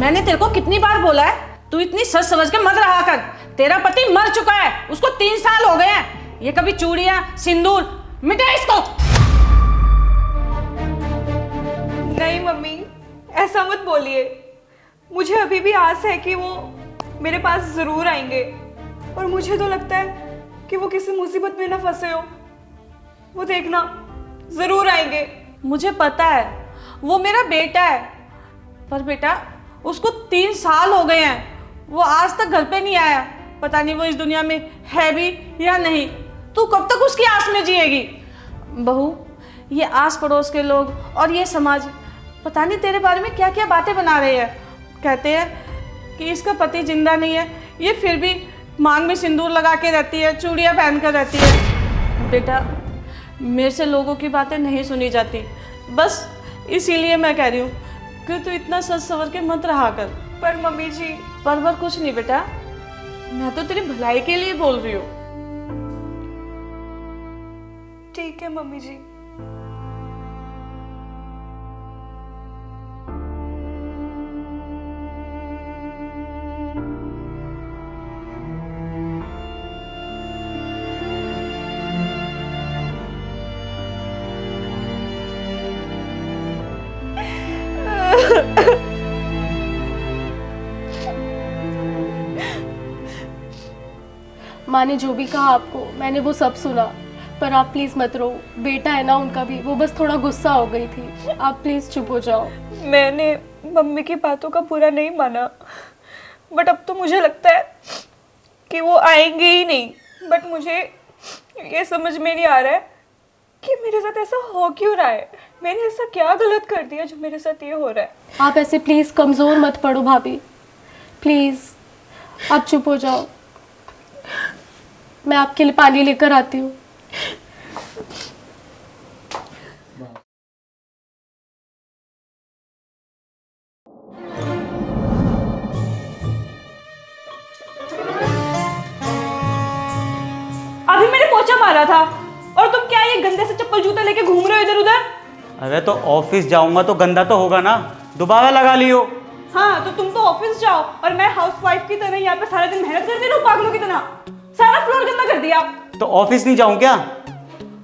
मैंने तेरे को कितनी बार बोला है, तू इतनी सच समझ के मत रहा कर। तेरा पति मर चुका है, उसको 3 साल हो गए हैं। ये कभी चूड़ियां सिंदूर, मिटा इसको। नहीं मम्मी, ऐसा मत बोलिए। मुझे अभी भी आस है कि वो मेरे पास ज़रूर आएंगे, और मुझे तो लगता है कि वो किसी मुसीबत में ना फंसे हो। वो देखना, ज़रूर आएंगे। मुझे पता है वो मेरा बेटा है, पर बेटा उसको 3 साल हो गए हैं, वो आज तक घर पे नहीं आया। पता नहीं वो इस दुनिया में है भी या नहीं। तू कब तक उसकी आस में जिएगी? बहू, ये आस पड़ोस के लोग और ये समाज पता नहीं तेरे बारे में क्या क्या बातें बना रहे हैं। कहते हैं कि इसका पति जिंदा नहीं है, ये फिर भी मांग में सिंदूर लगा के रहती है, चूड़ियाँ पहन कर रहती है। बेटा, मेरे से लोगों की बातें नहीं सुनी जाती, बस इसीलिए मैं कह रही हूँ कि तू इतना सच सवर के मत रहा कर। पर मम्मी जी। पर कुछ नहीं बेटा, मैं तो तेरी भलाई के लिए बोल रही हूँ। ठीक है मम्मी जी। माँ ने जो भी कहा आपको, मैंने वो सब सुना, पर आप प्लीज़ मत रो। बेटा है ना उनका भी, वो बस थोड़ा गुस्सा हो गई थी। आप प्लीज़ चुप हो जाओ। मैंने मम्मी की बातों का बुरा नहीं माना, बट अब तो मुझे लगता है कि वो आएंगे ही नहीं। बट मुझे ये समझ में नहीं आ रहा है कि मेरे साथ ऐसा हो क्यों रहा है। मैंने ऐसा क्या गलत कर दिया जो मेरे साथ ये हो रहा है। आप ऐसे प्लीज़ कमज़ोर मत पड़ो भाभी, प्लीज़ आप चुप हो जाओ। मैं आपके लिए पानी लेकर आती हूँ। अभी मैंने पोछा मारा था, और तुम क्या ये गंदे से चप्पल जूते लेके घूम रहे हो इधर उधर? अरे तो ऑफिस जाऊंगा तो गंदा तो होगा ना, दोबारा लगा लियो। हाँ, तो तुम तो ऑफिस जाओ और मैं हाउसवाइफ की तरह यहाँ पे सारा दिन मेहनत करती रहूं पागलों की तरह। सारा फ्लोर गंदा कर दिया। तो ऑफिस नहीं जाऊं क्या?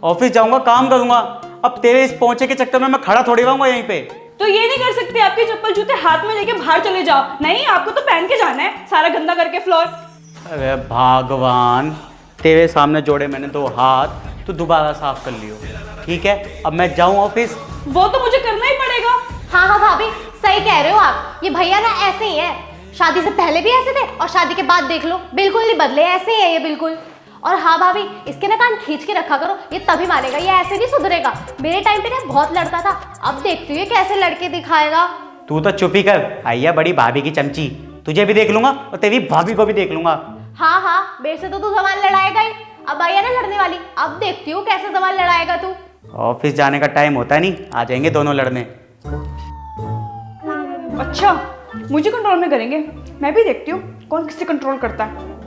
ऑफिस जाऊंगा, काम करूंगा। अब तेरे इस पहुंचे के चक्कर में मैं खड़ा थोड़ी रहूंगा यहीं पे। तो ये नहीं कर सकते आपके चप्पल जूते हाथ में लेके बाहर चले जाओ? नहीं, आपको तो पहन के जाना है, सारा गंदा करके फ्लोर। अरे भगवान, तेरे सामने जोड़े मैंने 2 हाथ, तो दोबारा साफ कर लियो। ठीक है, अब मैं जाऊं ऑफिस? वो तो मुझे करना ही पड़ेगा। हाँ हाँ भाभी, सही कह रहे हो आप। ये भैया ना ऐसे ही है, शादी से पहले भी ऐसे थे और शादी के बाद देख लो बिल्कुल नहीं बदले, ऐसे ही है ये बिल्कुल। और हाँ भाभी, इसके ना कान खींच के रखा करो, ये तभी मानेगा, ये ऐसे नहीं सुधरेगा। मेरे टाइम पे ना बहुत लड़ता था, अब देखती हूँ ये कैसे लड़के दिखाएगा। तू तो चुप ही कर, आइया बड़ी भाभी की चमची। तुझे भी देख लूंगा और तेरी भाभी को भी देख लूंगा। हाँ हाँ, मेरे से तो तू सवाल लड़ाएगा ही। अब भैया ना लड़ने वाली, अब देखती हूँ कैसे सवाल लड़ाएगा तू। ऑफिस जाने का टाइम होता नहीं, आ जाएंगे दोनों लड़ने। अच्छा, मुझे कंट्रोल में करेंगे? मैं भी देखती हूँ कौन किसे कंट्रोल करता है।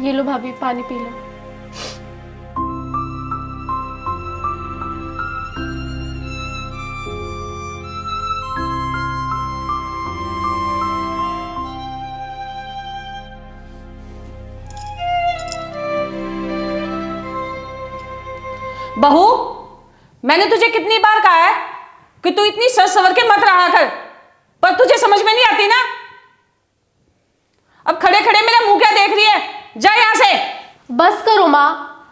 ये लो भाभी, पानी पी लो। बहू, मैंने तुझे कितनी बार कहा है कि तू इतनी सच सवर के मत रहा कर, पर तुझे समझ में नहीं आती ना। अब खड़े खड़े मेरा मुंह क्या देख रही है? जा यहां से। बस करो माँ,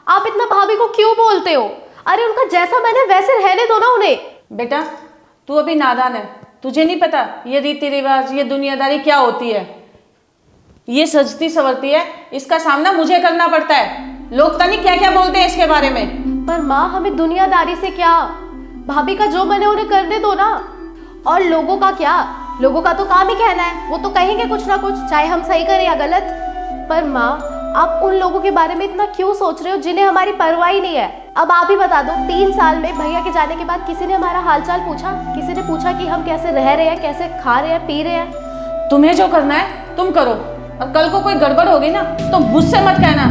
आप इतना भाभी को क्यों बोलते हो? अरे उनका जैसा मैंने वैसे रहने दो ना उन्हें। बेटा, तू अभी नादान है, तुझे नहीं पता ये रीति रिवाज, ये दुनियादारी क्या होती है। ये सजती संवरती है, इसका सामना मुझे करना पड़ता है। लोग पता नहीं क्या क्या बोलते हैं इसके बारे में। पर माँ, हमें दुनियादारी से क्या, भाभी का जो मैंने उन्हें करने दो ना। और लोगों का क्या, लोगों का तो काम ही कहना है, वो तो कहेंगे कुछ ना कुछ, चाहे हम सही करें या गलत। पर माँ, आप उन लोगों के बारे में इतना क्यों सोच रहे हो जिन्हें हमारी परवाह ही नहीं है? अब आप ही बता दो, 3 साल में भैया के जाने के बाद किसी ने हमारा हालचाल पूछा? किसी ने पूछा कि हम कैसे रह रहे हैं, कैसे खा रहे हैं, पी रहे हैं? तुम्हें जो करना है तुम करो, और कल को कोई गड़बड़ होगी ना तो मुझसे मत कहना।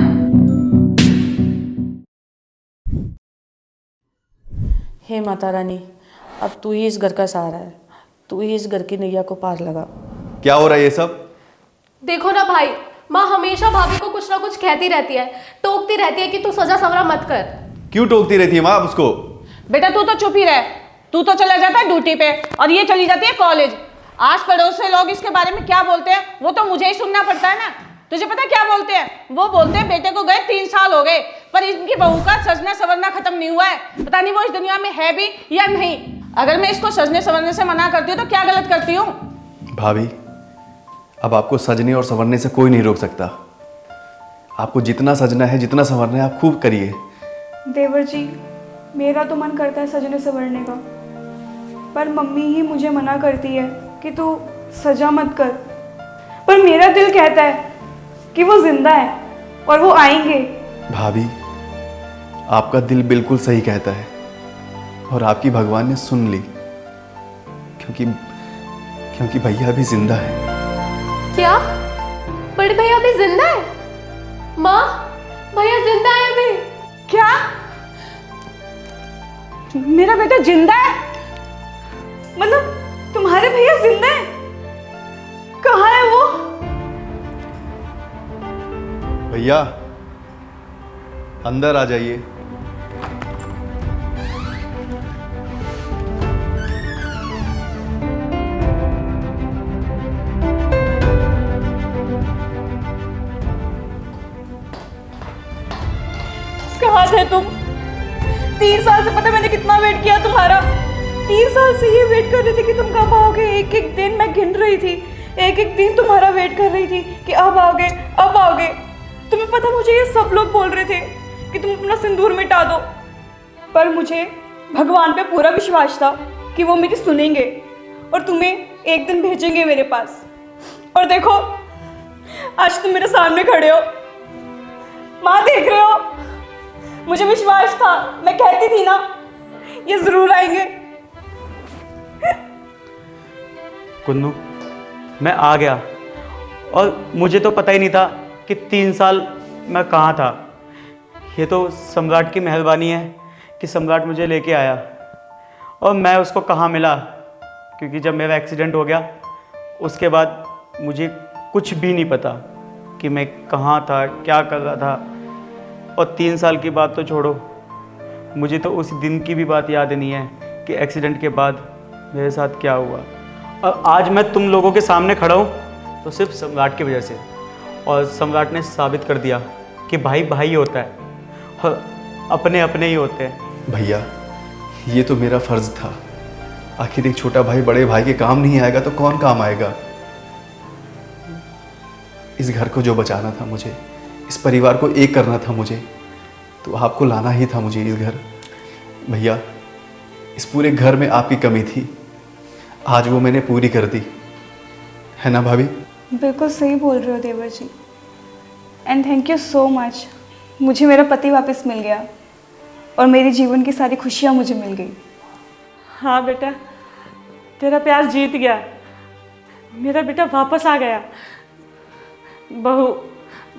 हे माता रानी, अब तू ही इस घर का सहारा है, तू ही इस घर की नैया को पार लगा। क्या हो रहा है ये सब? देखो ना भाई, माँ हमेशा भाभी को कुछ ना कुछ कहती रहती है, टोकती रहती है कि तू सजा सवरा मत कर। क्यों टोकती रहती है माँ आप उसको? बेटा तू तो चुप ही रह, तू तो चला जाता है ड्यूटी पे और ये चली जाती है कॉलेज। आस पड़ोस से लोग इसके बारे में क्या बोलते हैं वो तो मुझे ही सुनना पड़ता है ना। तुझे पता क्या बोलते हैं? वो बोलते हैं बेटे को गए 3 साल हो गए पर इनकी बहू का सजना संवरना खत्म नहीं हुआ है, पता नहीं वो इस दुनिया में है भी या नहीं। अगर मैं इसको सजने संवरने से मना करती हूँ तो क्या गलत करती हूँ? भाभी, अब आपको सजने और संवरने से कोई नहीं रोक सकता। आपको जितना सजना है, जितना संवरना है, आप खूब करिए। देवर जी, मेरा तो मन करता है सजने संवरने का, पर मम्मी ही मुझे मना करती है कि तू सजा मत कर। पर मेरा दिल कहता है कि वो जिंदा है और वो आएंगे। भाभी, आपका दिल बिल्कुल सही कहता है और आपकी भगवान ने सुन ली, क्योंकि भैया अभी जिंदा है। क्या बड़े भैया अभी जिंदा है? माँ, भैया जिंदा है अभी? क्या मेरा बेटा जिंदा है? मतलब तुम्हारे भैया जिंदा है? कहाँ है वो? भैया अंदर आ जाइए। कहाँ थे तुम? 3 साल से पता मैंने कितना वेट किया तुम्हारा। 3 साल से ये वेट कर रही थी कि तुम कब आओगे। एक एक दिन मैं गिन रही थी, एक एक दिन तुम्हारा वेट कर रही थी कि अब आओगे अब आओगे। तुम्हें पता, मुझे ये सब लोग बोल रहे थे कि तुम अपना सिंदूर मिटा दो, पर मुझे भगवान पे पूरा विश्वास था कि वो मेरी सुनेंगे और तुम्हें एक दिन भेजेंगे मेरे पास। और देखो, आज तुम मेरे सामने खड़े हो, माँ देख रहे हो। मुझे विश्वास था, मैं कहती थी ना ये जरूर आएंगे। कुन्नू, मैं आ गया और मुझे तो पता ही नहीं था कि 3 साल मैं कहाँ था। ये तो सम्राट की मेहरबानी है कि सम्राट मुझे लेके आया और मैं उसको कहाँ मिला, क्योंकि जब मेरा एक्सीडेंट हो गया उसके बाद मुझे कुछ भी नहीं पता कि मैं कहाँ था, क्या कर रहा था। और 3 साल की बात तो छोड़ो, मुझे तो उस दिन की भी बात याद नहीं है कि एक्सीडेंट के बाद मेरे साथ क्या हुआ। और आज मैं तुम लोगों के सामने खड़ा हूँ तो सिर्फ सम्राट की वजह से। और सम्राट ने साबित कर दिया कि भाई भाई होता है और अपने अपने ही होते हैं। भैया, ये तो मेरा फर्ज था। आखिर एक छोटा भाई बड़े भाई के काम नहीं आएगा तो कौन काम आएगा? इस घर को जो बचाना था मुझे, इस परिवार को एक करना था मुझे, तो आपको लाना ही था मुझे इस घर। भैया, इस पूरे घर में आपकी कमी थी, आज वो मैंने पूरी कर दी, है ना भाभी? बिल्कुल सही बोल रहे हो देवर जी, and thank you so much. मुझे मेरा पति वापस मिल गया और मेरी जीवन की सारी खुशियाँ मुझे मिल गई। हाँ बेटा, तेरा प्यार जीत गया, मेरा बेटा वापस आ गया। बहू,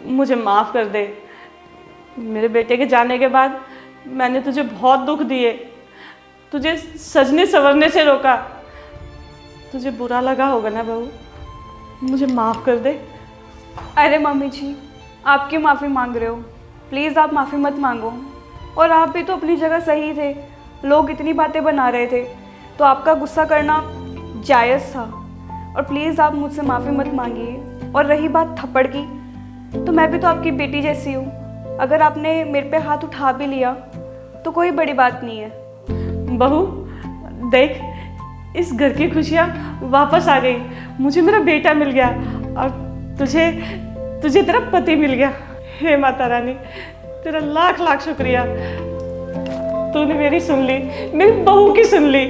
मुझे माफ़ कर दे। मेरे बेटे के जाने के बाद मैंने तुझे बहुत दुख दिए, तुझे सजने संवरने से रोका। तुझे बुरा लगा होगा ना बहू, मुझे माफ़ कर दे। अरे मम्मी जी, आप क्यों माफ़ी मांग रहे हो? प्लीज़ आप माफ़ी मत मांगो। और आप भी तो अपनी जगह सही थे, लोग इतनी बातें बना रहे थे तो आपका गुस्सा करना जायज़ था। और प्लीज़ आप मुझसे माफ़ी मत मांगिए। और रही बात थप्पड़ की, तो मैं भी तो आपकी बेटी जैसी हूँ। अगर आपने मेरे पे हाथ उठा भी लिया तो कोई बड़ी बात नहीं है। बहू देख, इस घर की खुशियाँ वापस आ गई, मुझे मेरा बेटा मिल गया और तुझे तेरा पति मिल गया। हे माता रानी, तेरा लाख लाख शुक्रिया। तूने मेरी सुन ली, मेरी बहू की सुन ली।